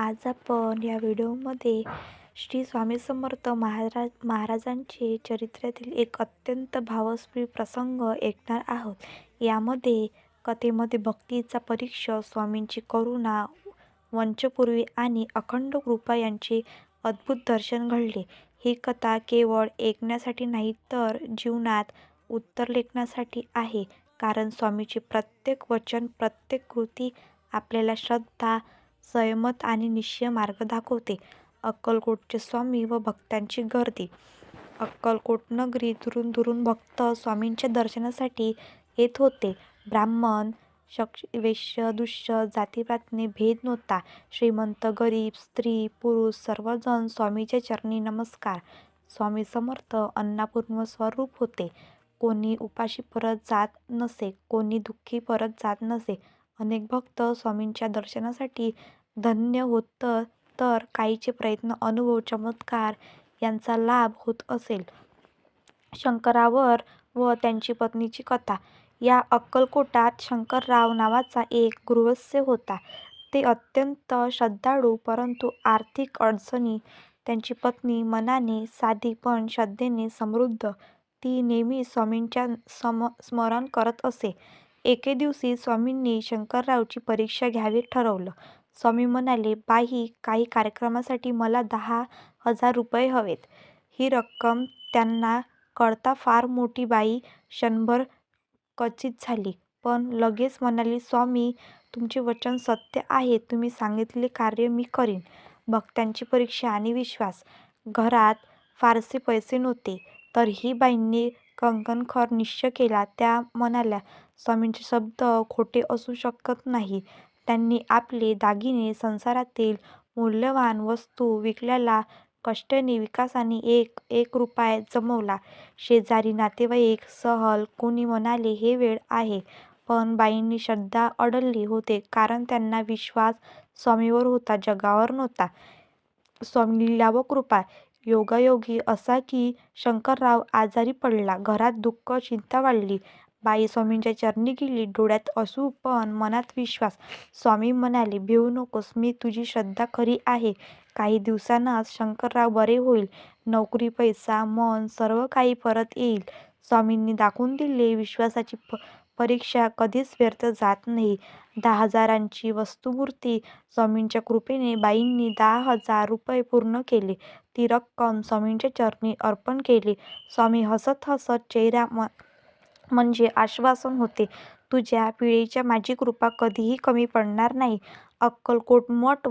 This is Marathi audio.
आज आपण या व्हिडिओमध्ये श्री स्वामी समर्थ महाराजांचे चरित्रातील एक अत्यंत भावस्फोरी प्रसंग ऐकणार आहोत. यामध्ये कथेमध्ये भक्तीचा परीक्षा, स्वामींची करुणा, वंशपूर्वी आणि अखंड कृपा यांचे अद्भुत दर्शन घडले. ही कथा केवळ ऐकण्यासाठी नाही तर जीवनात उतरण्यासाठी आहे. कारण स्वामीचे प्रत्येक वचन, प्रत्येक कृती आपल्याला श्रद्धा, संयम आणि निश्चय मार्ग दाखवते. अक्कलकोटचे स्वामी व भक्तांची गर्दी. अक्कलकोट नगरी दुरून दुरून भक्त स्वामींच्या दर्शनासाठी येत होते. ब्राह्मण, वैश्य, दुष्य, जातीपातीने भेद नव्हता. श्रीमंत, गरीब, स्त्री, पुरुष सर्वजण स्वामीच्या चरणी नमस्कार. स्वामी समर्थ अन्नपूर्ण स्वरूप होते. कोणी उपाशी परत जात नसे, कोणी दुःखी परत जात नसे. अनेक भक्त स्वामींच्या दर्शनासाठी धन्य होत तर काहींचे प्रयत्न, अनुभव, चमत्कार यांचा लाभ होत असेल. शंकरराव व त्यांची पत्नीची कथा. या अक्कलकोटात शंकरराव नावाचा एक गृहस्थ होता. ते अत्यंत श्रद्धाळू परंतु आर्थिक अडचणी. त्यांची पत्नी मनाने साधी पण श्रद्धेने समृद्ध. ती नेहमी स्वामींच्या स्मरण करत असे. एके दिवशी स्वामींनी शंकररावची परीक्षा घ्यावी ठरवलं. स्वामी म्हणाले, बाई, काही कार्यक्रमासाठी मला 10,000 रुपये हवेत. ही रक्कम त्यांना कळता फार मोठी. बाई क्षणभर चकित झाली, पण लगेच म्हणाली, स्वामी, तुमचे वचन सत्य आहे. तुम्ही सांगितलेले कार्य मी करीन. भक्तांची परीक्षा आणि विश्वास. घरात फारसे पैसे नव्हते, तरीही बाईंनी कंकणखर निश्चय केला. त्या म्हणाल्या, स्वामींचे शब्द खोटे असू शकत नाहीत. त्यांनी आपले दागिने, संसारातील मौल्यवान वस्तू विकल्या. कष्टाने, विकासाने एक एक रुपया जमवला. शेजारी, नातेवाईक, सहल कोणी म्हणाले, हे वेळ आहे. पण बाईंनी श्रद्धा अडवली होती, कारण त्यांना विश्वास स्वामीवर होता, जगावर नव्हता. स्वामी लीला व कृपा. योगायोगी असा की शंकरराव आजारी पडला. घरात दुःख, चिंता वाढली. बाई स्वामींच्या चरणी गेली. डोळ्यात अश्रू पण मनात विश्वास. स्वामी म्हणाले, भिवू नकोस, मी तुझी श्रद्धा खरी आहे. काही दिवसांतच शंकरराव बरे होईल. नोकरी, पैसा, मन सर्व काही परत येईल. स्वामींनी दाखवून दिले, विश्वासाची परीक्षा कधीच व्यर्थ जात नाही. 10,000ची वस्तुमूर्ती. स्वामींच्या कृपेने बाईंनी 10,000 रुपये पूर्ण केले. ती रक्कम स्वामींच्या चरणी अर्पण केली. स्वामी हसत हसत चेहरा म्हणजे आश्वासन होते, तुझ्या पिढीच्या माझी कृपा कधीही कमी पडणार नाही. अक्कलकोट मठ